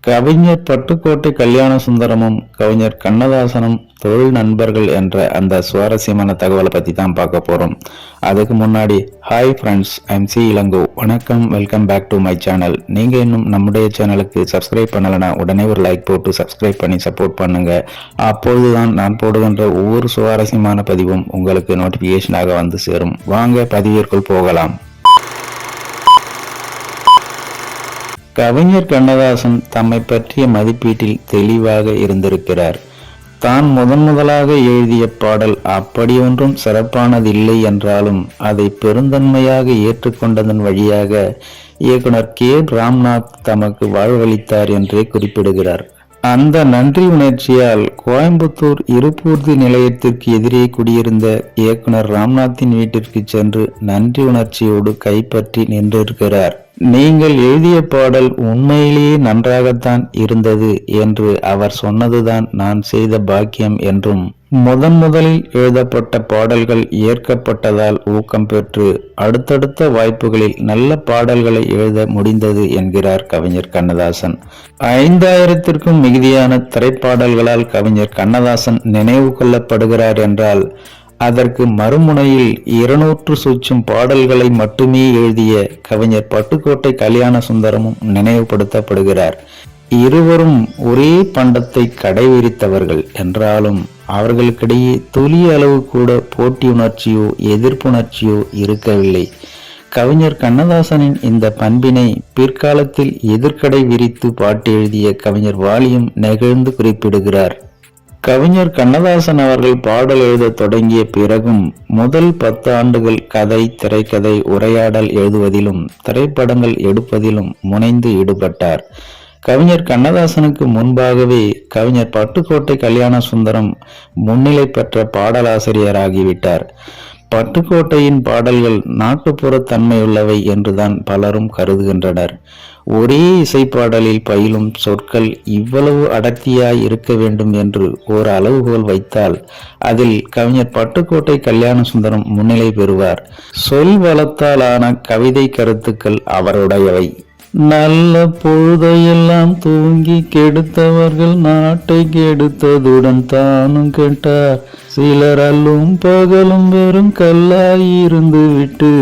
கவிஞர் பட்டுக்கோட்டை கல்யாண சுந்தரமும் கவிஞர் கண்ணதாசனும் தொழில் நண்பர்கள் என்ற அந்த சுவாரஸ்யமான தகவலை பத்தி தான் பார்க்க போறோம். அதுக்கு முன்னாடி hi friends, I'm C Ilango. வணக்கம், welcome back to my channel. நீங்க இன்னும் நம்முடைய சேனலுக்கு சப்ஸ்கிரைப் பண்ணலனா உடனே ஒரு லைக் போட்டு சப்ஸ்கிரைப் பண்ணி சப்போர்ட் பண்ணுங்க. அப்பொழுதுதான் நான் போடுகின்ற ஒவ்வொரு சுவாரஸ்யமான பதிவும் உங்களுக்கு நோட்டிபிகேஷனாக வந்து சேரும். வாங்க பதிவிற்குள் போகலாம். கவிஞர் கண்ணதாசன் தம்மை பற்றிய மதிப்பீட்டில் தெளிவாக இருந்திருக்கிறார். தான் முதலாக எழுதிய பாடல் அப்படியொன்றும் சிறப்பானதில்லை என்றாலும் அதை பெருந்தன்மையாக ஏற்றுக்கொண்டதன் வழியாக இயக்குனர் கே. ராம்நாத் தமக்கு வாழ்வளித்தார் என்றே குறிப்பிடுகிறார். அந்த நன்றி உணர்ச்சியால் கோயம்புத்தூர் இருப்பூர்தி நிலையத்திற்கு எதிரே குடியிருந்த இயக்குனர் ராம்நாத்தின் வீட்டிற்கு சென்று நன்றி உணர்ச்சியோடு கைப்பற்றி நின்றிருக்கிறார். நீங்கள் எழுதிய பாடல் உண்மையிலேயே நன்றாகத்தான் இருந்தது என்று அவர் சொன்னதுதான் நான் செய்த பாக்கியம் என்றும், முதலில் எழுதப்பட்ட பாடல்கள் ஏற்கப்பட்டதால் ஊக்கம் பெற்று அடுத்தடுத்த வாய்ப்புகளில் நல்ல பாடல்களை எழுத முடிந்தது என்கிறார் கவிஞர் கண்ணதாசன். 5000த்திற்கும் மிகுதியான திரைப்பாடல்களால் கவிஞர் கண்ணதாசன் நினைவு கொள்ளப்படுகிறார் என்றால், அதற்கு மறுமுனையில் 200 சுற்றும் பாடல்களை மட்டுமே எழுதிய கவிஞர் பட்டுக்கோட்டை கல்யாண சுந்தரமும் நினைவுபடுத்தப்படுகிறார். இருவரும் ஒரே பண்டத்தை கடைவிரித்தவர்கள் என்றாலும் அவர்களுக்கிடையே துளி அளவு கூட போட்டியுணர்ச்சியோ எதிர்ப்புணர்ச்சியோ இருக்கவில்லை. கவிஞர் கண்ணதாசனின் இந்த பண்பினை பிற்காலத்தில் எதிர்கடை விரித்து பாட்டு எழுதிய கவிஞர் வாலியும் நெகிழ்ந்து குறிப்பிடுகிறார். கவிஞர் கண்ணதாசன் அவர்கள் பாடல் எழுத தொடங்கிய பிறகும் முதல் 10 ஆண்டுகள் கதை, திரைக்கதை, உரையாடல் எழுதுவதிலும் திரைப்படங்கள் எடுப்பதிலும் முனைந்து ஈடுபட்டார். கவிஞர் கண்ணதாசனுக்கு முன்பாகவே கவிஞர் பட்டுக்கோட்டை கல்யாண சுந்தரம் முன்னிலை பெற்ற பாடலாசிரியராகிவிட்டார். பட்டுக்கோட்டையின் பாடல்கள் நாட்டுப்புற தன்மையுள்ளவை என்றுதான் பலரும் கருதுகின்றனர். ஒரே இசைப்பாடலில் பயிலும் சொற்கள் இவ்வளவு அடர்த்தியாய் இருக்க வேண்டும் என்று ஒரு அளவுகோல் வைத்தால் அதில் கவிஞர் பட்டுக்கோட்டை கல்யாண சுந்தரம் முன்னிலை பெறுவார். சொல் வளத்தால் ஆன கவிதை கருத்துக்கள் அவருடையவை. நல்ல பொழுதையெல்லாம் தூங்கி கெடுத்தவர்கள் நாட்டை கெடுத்ததுடன் தானும் கெட்டார். சிலர் அல்லும் பகலும் வெறும் கல்லாயிருந்து விட்டு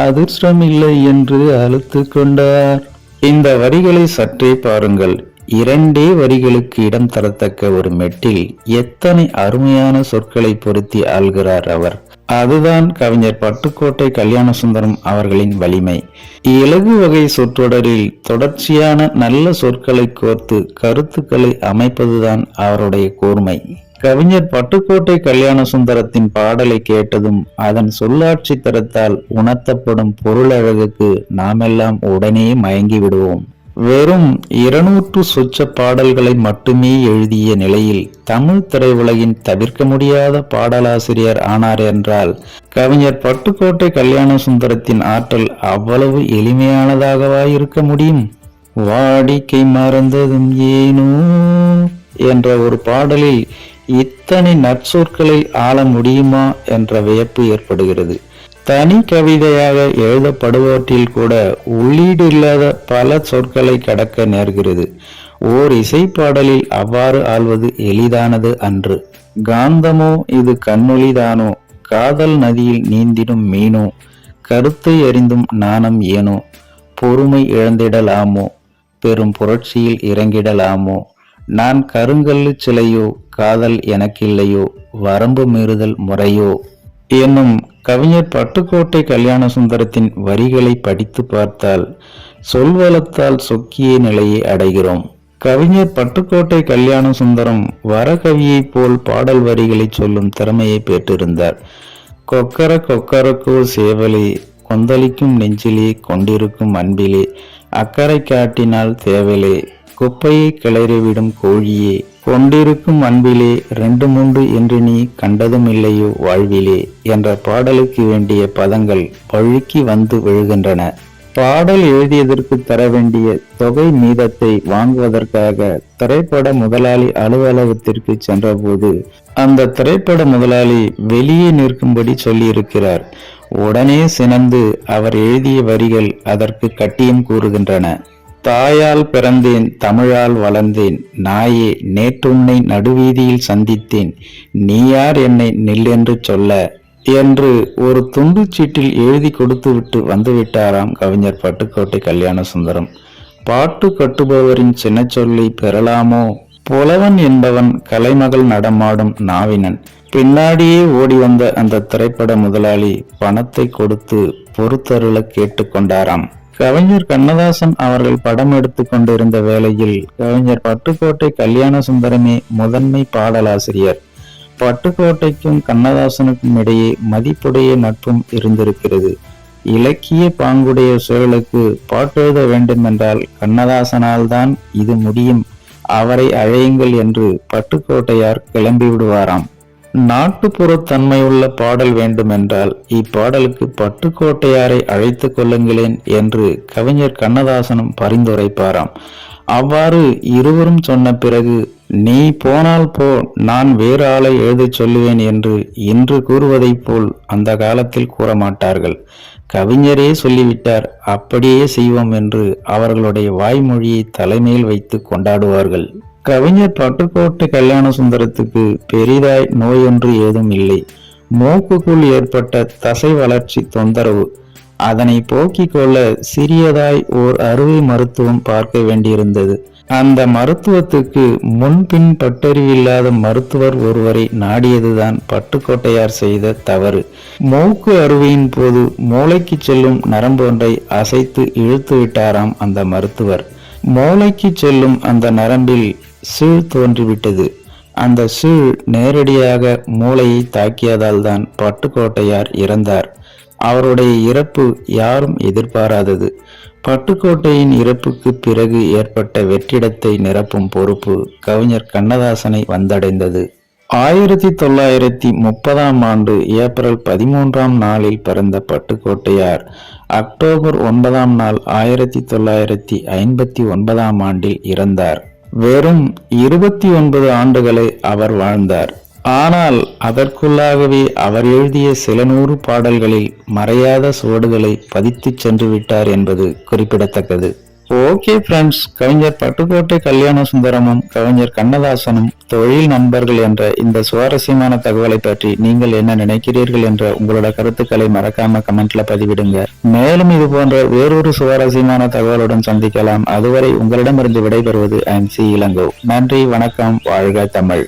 அதிர்ஷ்டமில்லை என்று அழுத்து கொண்டார். இந்த வரிகளை சற்றே பாருங்கள். 2 வரிகளுக்கு இடம் தரத்தக்க ஒரு மெட்டில் எத்தனை அருமையான சொற்களை பொருத்தி ஆள்கிறார் அவர். அதுதான் கவிஞர் பட்டுக்கோட்டை கல்யாண சுந்தரம் அவர்களின் வலிமை. இலகு வகை சொற்றொடரில் தொடர்ச்சியான நல்ல சொற்களை கோர்த்து கருத்துக்களை அமைப்பதுதான் அவருடைய கூர்மை. கவிஞர் பட்டுக்கோட்டை கல்யாண சுந்தரத்தின் பாடலை கேட்டதும் அதன் சொல்லாட்சி தரத்தால் உணர்த்தப்படும் பொருளழகுக்கு நாமெல்லாம் உடனே மயங்கி விடுவோம். வெறும் 200 சொச்ச பாடல்களை மட்டுமே எழுதிய நிலையில் தமிழ் திரையுலகின் தவிர்க்க முடியாத பாடலாசிரியர் ஆனார் என்றால், கவிஞர் பட்டுக்கோட்டை கல்யாண சுந்தரத்தின் ஆற்றல் அவ்வளவு எளிமையானதாகவா இருக்க முடியும்? வாடிக்கை மறந்ததும் ஏனோ என்ற ஒரு பாடலில் இத்தனை நற்சொற்களை ஆள முடியுமா என்ற வியப்பு ஏற்படுகிறது. தனி கவிதையாக எழுதப்படுவற்றில் கூட உள்ளீடு இல்லாத பல சொற்களை கடக்க நேர்கிறது. ஓர் இசைப்பாடலில் அவ்வாறு ஆள்வது எளிதானது அன்று. காந்தமோ இது கண்ணொளிதானோ, காதல் நதியில் நீந்திடும் மீனோ, கருத்தை அறிந்தும் நாணம் ஏனோ, பொறுமை இழந்திடலாமோ, பெரும் புரட்சியில் இறங்கிடலாமோ, நான் கருங்கல்லு சிலையோ, காதல் எனக்கில்லையோ, வரம்பு மீறுதல் முறையோ என்னும் கவிஞர் பட்டுக்கோட்டை கல்யாண சுந்தரத்தின் வரிகளை படித்து பார்த்தால் சொல்வளத்தால் சொக்கிய நிலையை அடைகிறோம். கவிஞர் பட்டுக்கோட்டை கல்யாண சுந்தரம் வரகவியை போல் பாடல் வரிகளை சொல்லும் திறமையை பெற்றிருந்தார். கொக்கர கொக்கரக்கோ சேவலே, கொந்தளிக்கும் நெஞ்சிலே கொண்டிருக்கும் அன்பிலே, அக்கறை காட்டினால் தேவலே, குப்பையை கிளறிவிடும் கோழியே, கொண்டிருக்கும் அன்பிலே 2 3 என்று நீ கண்டதும் இல்லையோ வாழ்விலே என்ற பாடலுக்கு வேண்டிய பதங்கள் வழுக்கி வந்து விழுகின்றன. பாடல் எழுதியதற்கு தர வேண்டிய தொகை மீதத்தை வாங்குவதற்காக திரைப்பட முதலாளி அலுவலகத்திற்கு சென்றபோது அந்த திரைப்பட முதலாளி வெளியே நிற்கும்படி சொல்லியிருக்கிறார். உடனே சினந்து அவர் எழுதிய வரிகள் அதற்கு கட்டியம் கூறுகின்றன. தாயால் பிறந்தேன், தமிழால் வளர்ந்தேன், நாயே நேற்றுன்னை நடுவீதியில் சந்தித்தேன், நீ யார் என்னை நில்லென்று சொல்ல என்று ஒரு துண்டுச்சீட்டில் எழுதி கொடுத்துவிட்டு வந்துவிட்டாராம் கவிஞர் பட்டுக்கோட்டை கல்யாண சுந்தரம். பாட்டு கட்டுபவரின் சின்ன சொல்லை பெறலாமோ? புலவன் என்பவன் கலைமகள் நடமாடும் நாவினன். பின்னாடியே ஓடி வந்த அந்த திரைப்பட முதலாளி பணத்தை கொடுத்து பொறுத்தருள கேட்டுக்கொண்டாராம். கவிஞர் கண்ணதாசன் அவர்கள் படம் எடுத்து கொண்டிருந்த வேளையில் கவிஞர் பட்டுக்கோட்டை கல்யாண சுந்தரமே முதன்மை பாடலாசிரியர். பட்டுக்கோட்டைக்கும் கண்ணதாசனுக்கும் இடையே மதிப்புடைய நட்பும் இருந்திருக்கிறது. இலக்கிய பாங்குடைய சூழலுக்கு பாட்டெழுத வேண்டுமென்றால் கண்ணதாசனால் தான் இது முடியும், அவரை அழையுங்கள் என்று பட்டுக்கோட்டையார் கிளம்பிவிடுவாராம். நாட்டுப்புற தன்மையுள்ள பாடல் வேண்டுமென்றால் இப்பாடலுக்கு பட்டுக்கோட்டையாரை அழைத்து கொள்ளுங்களேன் என்று கவிஞர் கண்ணதாசனும் பரிந்துரைப்பாராம். அவ்வாறு இருவரும் சொன்ன பிறகு, நீ போனால் போ, நான் வேறு ஆளை எழுதச் சொல்லுவேன் என்று இன்று கூறுவதைப் போல் அந்த காலத்தில் கூற மாட்டார்கள். கவிஞரே சொல்லிவிட்டார், அப்படியே செய்வோம் என்று அவர்களுடைய வாய்மொழியை தலைமையில் வைத்து கொண்டாடுவார்கள். கவிஞர் பட்டுக்கோட்டை கல்யாண சுந்தரத்துக்கு பெரிதாய் நோயொன்று ஏதும் இல்லை. மூக்குக்குள் ஏற்பட்ட தசை வளர்ச்சி தொந்தரவு. அதனை போக்கிக் கொள்ள சிறியதாய் ஓர் அறுவை மருத்துவம் பார்க்க வேண்டியிருந்தது. அந்த மருத்துவத்துக்கு முன்பின் பட்டறிவில்லாத மருத்துவர் ஒருவரை நாடியதுதான் பட்டுக்கோட்டையார் செய்த தவறு. மூக்கு அறுவையின் போது மூளைக்கு செல்லும் நரம்பொன்றை அசைத்து இழுத்து விட்டாராம் அந்த மருத்துவர். மூளைக்கு செல்லும் அந்த நரம்பில் சீழ் தோன்றிவிட்டது. அந்த சீழ் நேரடியாக மூளையை தாக்கியதால் தான் பட்டுக்கோட்டையார் இறந்தார். அவருடைய இறப்பு யாரும் எதிர்பாராதது. பட்டுக்கோட்டையின் இறப்புக்கு பிறகு ஏற்பட்ட வெற்றிடத்தை நிரப்பும் பொறுப்பு கவிஞர் கண்ணதாசனை வந்தடைந்தது. 1930ஆம் ஆண்டு ஏப்ரல் 13ஆம் நாளில் பிறந்த பட்டுக்கோட்டையார் அக்டோபர் 9ஆம் நாள் 1959ஆம் ஆண்டில் இறந்தார். வெறும் 29 ஆண்டுகளை அவர் வாழ்ந்தார். ஆனால் அதற்குள்ளாகவே அவர் எழுதிய சில 100 பாடல்களில் மறையாத சுவடுகளை பதித்து சென்று விட்டார் என்பது குறிப்பிடத்தக்கது. ஓகே ஃப்ரெண்ட்ஸ், கவிஞர் பட்டுக்கோட்டை கல்யாண சுந்தரமும் கவிஞர் கண்ணதாசனும் தொழில் நண்பர்கள் என்ற இந்த சுவாரஸ்யமான தகவலை பற்றி நீங்கள் என்ன நினைக்கிறீர்கள் என்ற உங்களோட கருத்துக்களை மறக்காம கமெண்ட்ல பதிவிடுங்க. மேலும் இது போன்ற வேறொரு சுவாரஸ்யமான தகவலுடன் சந்திக்கலாம். அதுவரை உங்களிடமிருந்து விடைபெறுவது MC இளங்கோ. நன்றி, வணக்கம், வாழ்க தமிழ்.